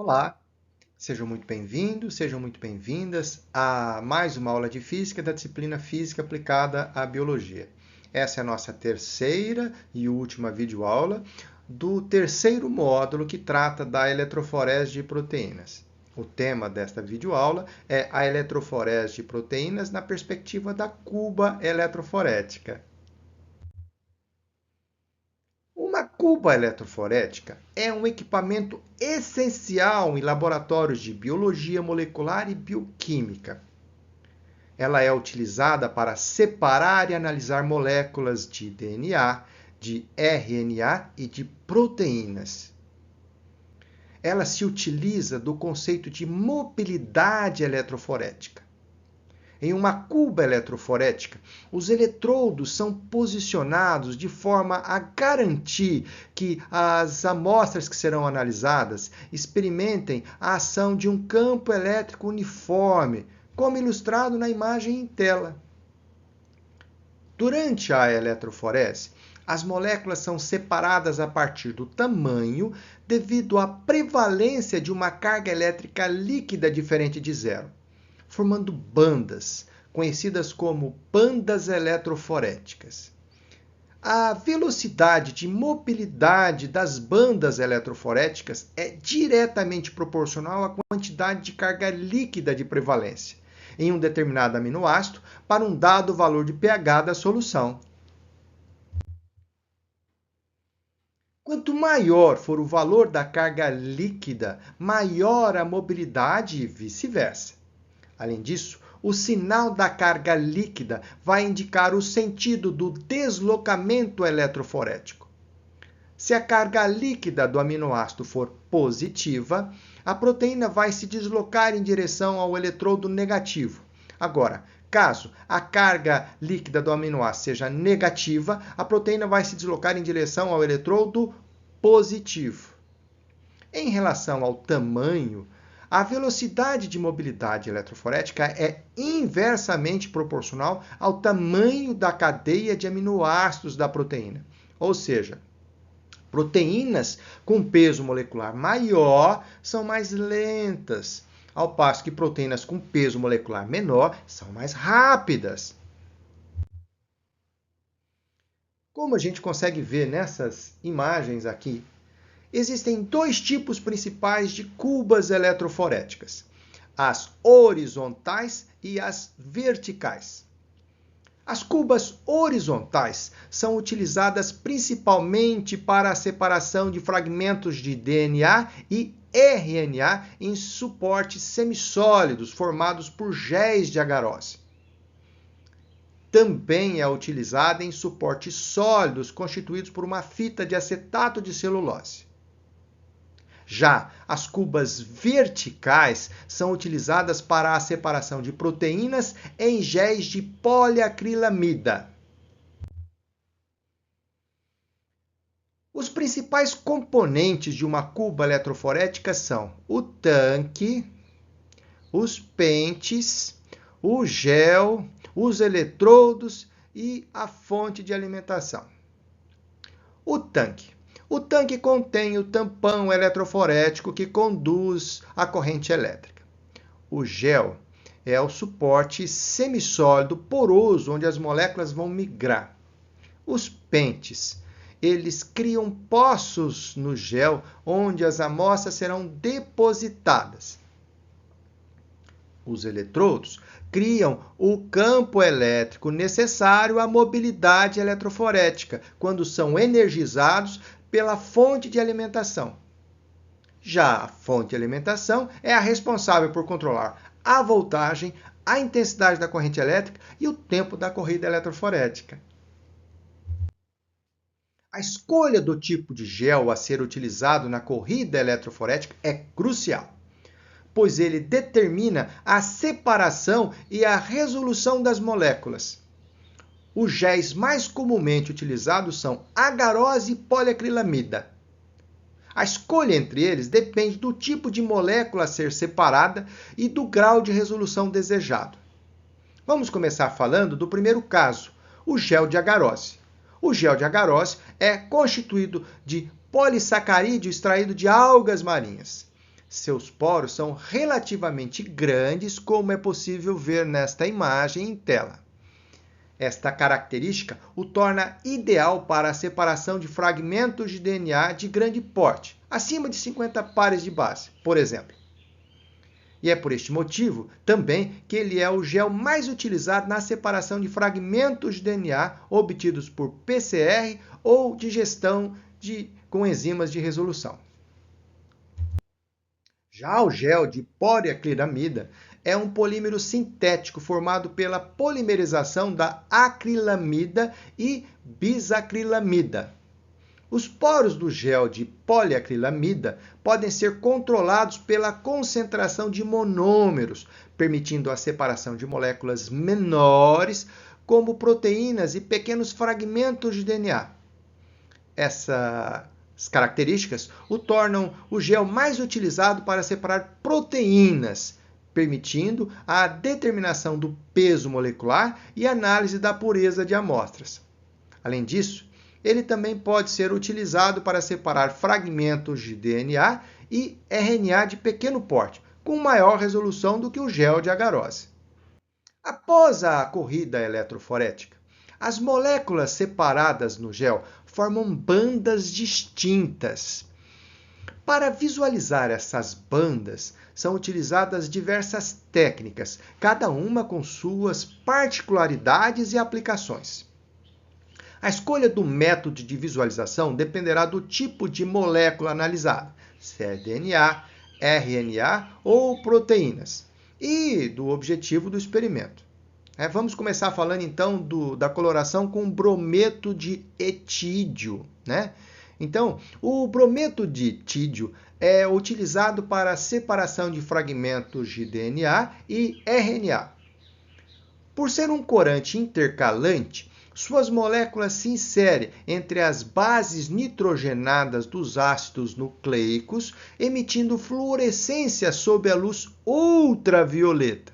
Olá, sejam muito bem-vindos, sejam muito bem-vindas a mais uma aula de Física da disciplina Física aplicada à Biologia. Essa é a nossa terceira e última videoaula do terceiro módulo que trata da eletroforese de proteínas. O tema desta videoaula é a eletroforese de proteínas na perspectiva da cuba eletroforética. Uma cuba eletroforética é um equipamento essencial em laboratórios de biologia molecular e bioquímica. Ela é utilizada para separar e analisar moléculas de DNA, de RNA e de proteínas. Ela se utiliza do conceito de mobilidade eletroforética. Em uma cuba eletroforética, os eletrodos são posicionados de forma a garantir que as amostras que serão analisadas experimentem a ação de um campo elétrico uniforme, como ilustrado na imagem em tela. Durante a eletroforese, as moléculas são separadas a partir do tamanho devido à prevalência de uma carga elétrica líquida diferente de zero, formando bandas, conhecidas como bandas eletroforéticas. A velocidade de mobilidade das bandas eletroforéticas é diretamente proporcional à quantidade de carga líquida de prevalência em um determinado aminoácido para um dado valor de pH da solução. Quanto maior for o valor da carga líquida, maior a mobilidade e vice-versa. Além disso, o sinal da carga líquida vai indicar o sentido do deslocamento eletroforético. Se a carga líquida do aminoácido for positiva, a proteína vai se deslocar em direção ao eletrodo negativo. Agora, caso a carga líquida do aminoácido seja negativa, a proteína vai se deslocar em direção ao eletrodo positivo. Em relação ao tamanho, a velocidade de mobilidade eletroforética é inversamente proporcional ao tamanho da cadeia de aminoácidos da proteína. Ou seja, proteínas com peso molecular maior são mais lentas, ao passo que proteínas com peso molecular menor são mais rápidas. Como a gente consegue ver nessas imagens aqui, existem dois tipos principais de cubas eletroforéticas: as horizontais e as verticais. As cubas horizontais são utilizadas principalmente para a separação de fragmentos de DNA e RNA em suportes semissólidos formados por géis de agarose. Também é utilizada em suportes sólidos constituídos por uma fita de acetato de celulose. Já as cubas verticais são utilizadas para a separação de proteínas em géis de poliacrilamida. Os principais componentes de uma cuba eletroforética são o tanque, os pentes, o gel, os eletrodos e a fonte de alimentação. O tanque. O tanque contém o tampão eletroforético que conduz a corrente elétrica. O gel é o suporte semissólido poroso onde as moléculas vão migrar. Os pentes, eles criam poços no gel onde as amostras serão depositadas. Os eletrodos criam o campo elétrico necessário à mobilidade eletroforética quando são energizados pela fonte de alimentação. Já a fonte de alimentação é a responsável por controlar a voltagem, a intensidade da corrente elétrica e o tempo da corrida eletroforética. A escolha do tipo de gel a ser utilizado na corrida eletroforética é crucial, pois ele determina a separação e a resolução das moléculas. Os géis mais comumente utilizados são agarose e poliacrilamida. A escolha entre eles depende do tipo de molécula a ser separada e do grau de resolução desejado. Vamos começar falando do primeiro caso, o gel de agarose. O gel de agarose é constituído de polissacarídeo extraído de algas marinhas. Seus poros são relativamente grandes, como é possível ver nesta imagem em tela. Esta característica o torna ideal para a separação de fragmentos de DNA de grande porte, acima de 50 pares de base, por exemplo. E é por este motivo também que ele é o gel mais utilizado na separação de fragmentos de DNA obtidos por PCR ou digestão com enzimas de resolução. Já o gel de poliacrilamida é um polímero sintético formado pela polimerização da acrilamida e bisacrilamida. Os poros do gel de poliacrilamida podem ser controlados pela concentração de monômeros, permitindo a separação de moléculas menores, como proteínas e pequenos fragmentos de DNA. Essas características o tornam o gel mais utilizado para separar proteínas, permitindo a determinação do peso molecular e análise da pureza de amostras. Além disso, ele também pode ser utilizado para separar fragmentos de DNA e RNA de pequeno porte, com maior resolução do que o gel de agarose. Após a corrida eletroforética, as moléculas separadas no gel formam bandas distintas. Para visualizar essas bandas, são utilizadas diversas técnicas, cada uma com suas particularidades e aplicações. A escolha do método de visualização dependerá do tipo de molécula analisada, se é DNA, RNA ou proteínas, e do objetivo do experimento. Vamos começar falando então da coloração com brometo de etídio. Então, o brometo de etídio é utilizado para a separação de fragmentos de DNA e RNA. Por ser um corante intercalante, suas moléculas se inserem entre as bases nitrogenadas dos ácidos nucleicos, emitindo fluorescência sob a luz ultravioleta.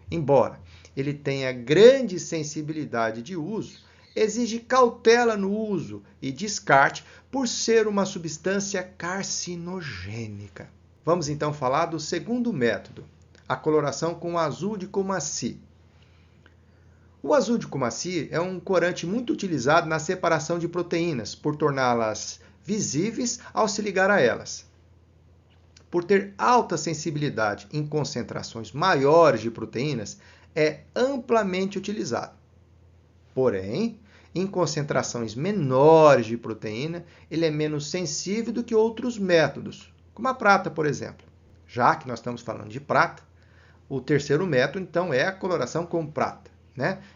Embora ele tenha grande sensibilidade de uso, exige cautela no uso e descarte por ser uma substância carcinogênica. Vamos então falar do segundo método, a coloração com azul de Coomassie. O azul de Coomassie é um corante muito utilizado na separação de proteínas, por torná-las visíveis ao se ligar a elas. Por ter alta sensibilidade em concentrações maiores de proteínas, é amplamente utilizado. Porém, em concentrações menores de proteína, ele é menos sensível do que outros métodos, como a prata, por exemplo. Já que nós estamos falando de prata, o terceiro método, então, é a coloração com prata.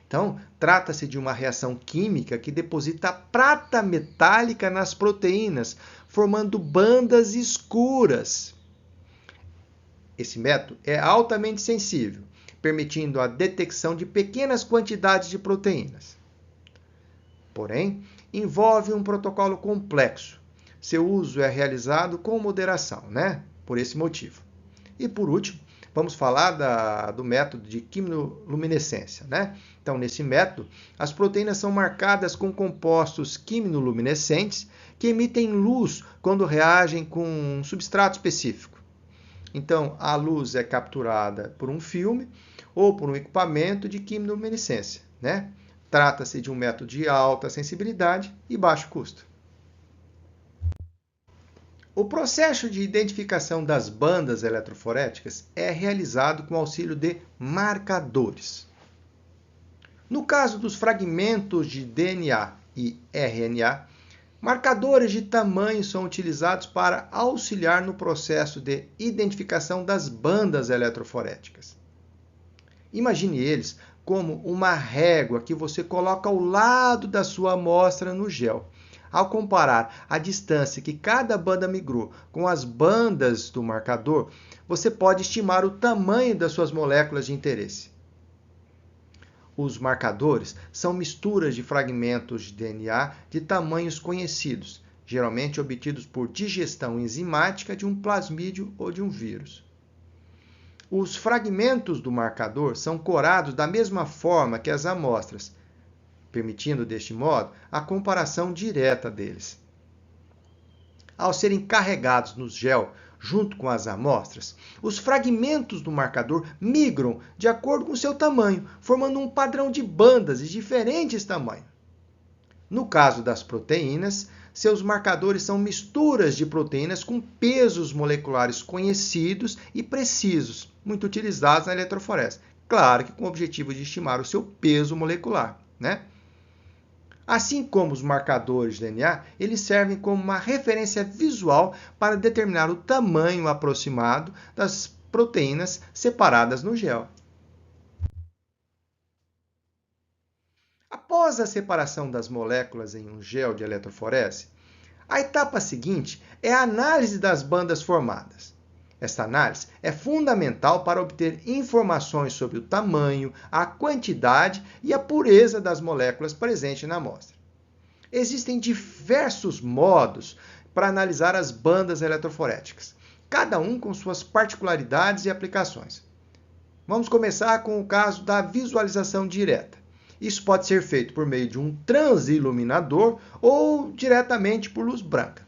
Então, trata-se de uma reação química que deposita prata metálica nas proteínas, formando bandas escuras. Esse método é altamente sensível, permitindo a detecção de pequenas quantidades de proteínas. Porém, envolve um protocolo complexo. Seu uso é realizado com moderação, por esse motivo. E por último, vamos falar do método de quimiluminescência. Então, nesse método, as proteínas são marcadas com compostos quimiluminescentes que emitem luz quando reagem com um substrato específico. Então, a luz é capturada por um filme ou por um equipamento de quimiluminescência. Trata-se de um método de alta sensibilidade e baixo custo. O processo de identificação das bandas eletroforéticas é realizado com auxílio de marcadores. No caso dos fragmentos de DNA e RNA, marcadores de tamanho são utilizados para auxiliar no processo de identificação das bandas eletroforéticas. Imagine eles como uma régua que você coloca ao lado da sua amostra no gel. Ao comparar a distância que cada banda migrou com as bandas do marcador, você pode estimar o tamanho das suas moléculas de interesse. Os marcadores são misturas de fragmentos de DNA de tamanhos conhecidos, geralmente obtidos por digestão enzimática de um plasmídio ou de um vírus. Os fragmentos do marcador são corados da mesma forma que as amostras, permitindo, deste modo, a comparação direta deles. Ao serem carregados no gel, junto com as amostras, os fragmentos do marcador migram de acordo com seu tamanho, formando um padrão de bandas de diferentes tamanhos. No caso das proteínas, seus marcadores são misturas de proteínas com pesos moleculares conhecidos e precisos, muito utilizados na eletroforese. Claro que com o objetivo de estimar o seu peso molecular, né? Assim como os marcadores de DNA, eles servem como uma referência visual para determinar o tamanho aproximado das proteínas separadas no gel. Após a separação das moléculas em um gel de eletroforese, a etapa seguinte é a análise das bandas formadas. Esta análise é fundamental para obter informações sobre o tamanho, a quantidade e a pureza das moléculas presentes na amostra. Existem diversos modos para analisar as bandas eletroforéticas, cada um com suas particularidades e aplicações. Vamos começar com o caso da visualização direta. Isso pode ser feito por meio de um transiluminador ou diretamente por luz branca.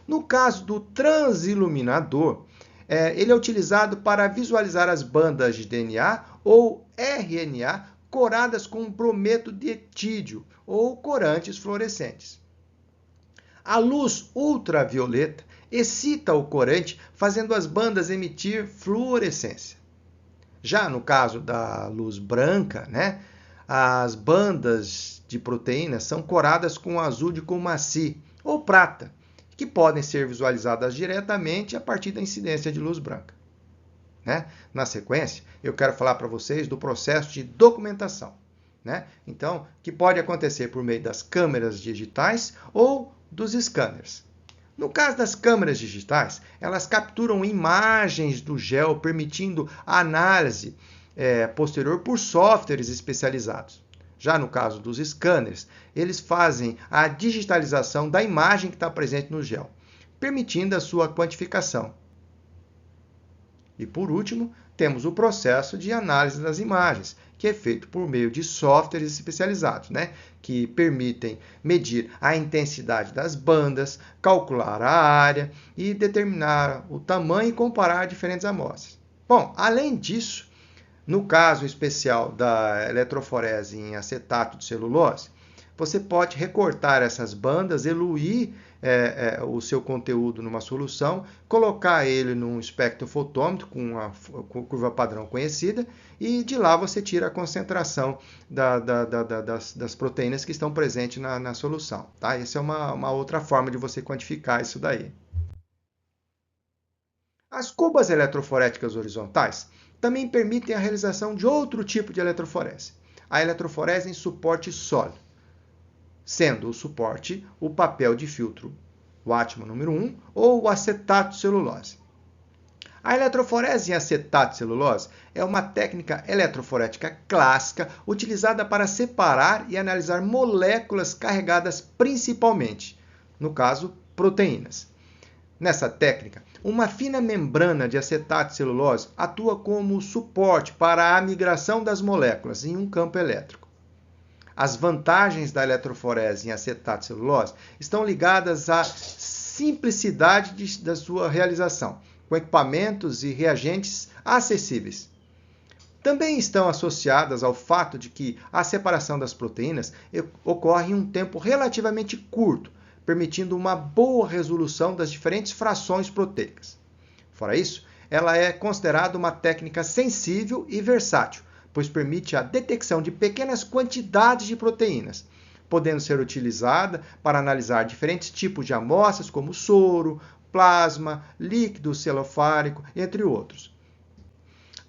No caso do transiluminador, ele é utilizado para visualizar as bandas de DNA ou RNA coradas com brometo de etídio ou corantes fluorescentes. A luz ultravioleta excita o corante, fazendo as bandas emitir fluorescência. Já no caso da luz branca, as bandas de proteínas são coradas com azul de Coomassie ou prata, que podem ser visualizadas diretamente a partir da incidência de luz branca. Na sequência, eu quero falar para vocês do processo de documentação. Então, que pode acontecer por meio das câmeras digitais ou dos scanners. No caso das câmeras digitais, elas capturam imagens do gel, permitindo a análise posterior por softwares especializados. Já no caso dos scanners, eles fazem a digitalização da imagem que está presente no gel, permitindo a sua quantificação. E por último, temos o processo de análise das imagens, que é feito por meio de softwares especializados, que permitem medir a intensidade das bandas, calcular a área e determinar o tamanho e comparar diferentes amostras. Bom, além disso, no caso especial da eletroforese em acetato de celulose, você pode recortar essas bandas, eluir o seu conteúdo numa solução, colocar ele num espectrofotômetro com uma curva padrão conhecida e de lá você tira a concentração das proteínas que estão presentes na solução. Tá? Essa é uma outra forma de você quantificar isso daí. As cubas eletroforéticas horizontais também permitem a realização de outro tipo de eletroforese, a eletroforese em suporte sólido, sendo o suporte o papel de filtro, o átomo número 1, ou o acetato de celulose. A eletroforese em acetato de celulose é uma técnica eletroforética clássica utilizada para separar e analisar moléculas carregadas principalmente, no caso, proteínas. Nessa técnica, uma fina membrana de acetato de celulose atua como suporte para a migração das moléculas em um campo elétrico. As vantagens da eletroforese em acetato de celulose estão ligadas à simplicidade da sua realização, com equipamentos e reagentes acessíveis. Também estão associadas ao fato de que a separação das proteínas ocorre em um tempo relativamente curto, permitindo uma boa resolução das diferentes frações proteicas. Fora isso, ela é considerada uma técnica sensível e versátil, pois permite a detecção de pequenas quantidades de proteínas, podendo ser utilizada para analisar diferentes tipos de amostras, como soro, plasma, líquido celofárico, entre outros.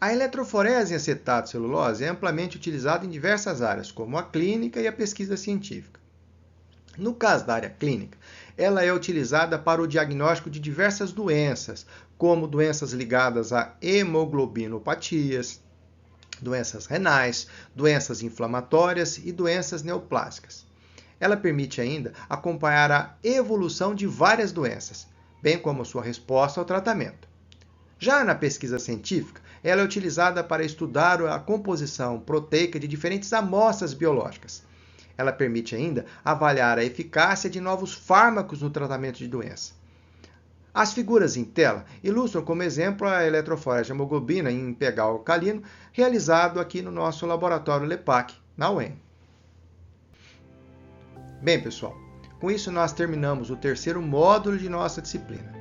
A eletroforese em acetato de celulose é amplamente utilizada em diversas áreas, como a clínica e a pesquisa científica. No caso da área clínica, ela é utilizada para o diagnóstico de diversas doenças, como doenças ligadas a hemoglobinopatias, doenças renais, doenças inflamatórias e doenças neoplásicas. Ela permite ainda acompanhar a evolução de várias doenças, bem como sua resposta ao tratamento. Já na pesquisa científica, ela é utilizada para estudar a composição proteica de diferentes amostras biológicas. Ela permite ainda avaliar a eficácia de novos fármacos no tratamento de doença. As figuras em tela ilustram como exemplo a eletroforese de hemoglobina em pH alcalino, realizado aqui no nosso laboratório LEPAC, na UEM. Bem, pessoal, com isso nós terminamos o terceiro módulo de nossa disciplina.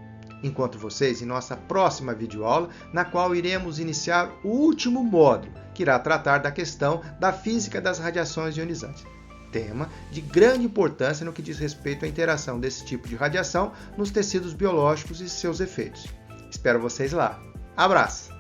Encontro vocês em nossa próxima videoaula, na qual iremos iniciar o último módulo, que irá tratar da questão da física das radiações ionizantes. Tema de grande importância no que diz respeito à interação desse tipo de radiação nos tecidos biológicos e seus efeitos. Espero vocês lá. Abraço!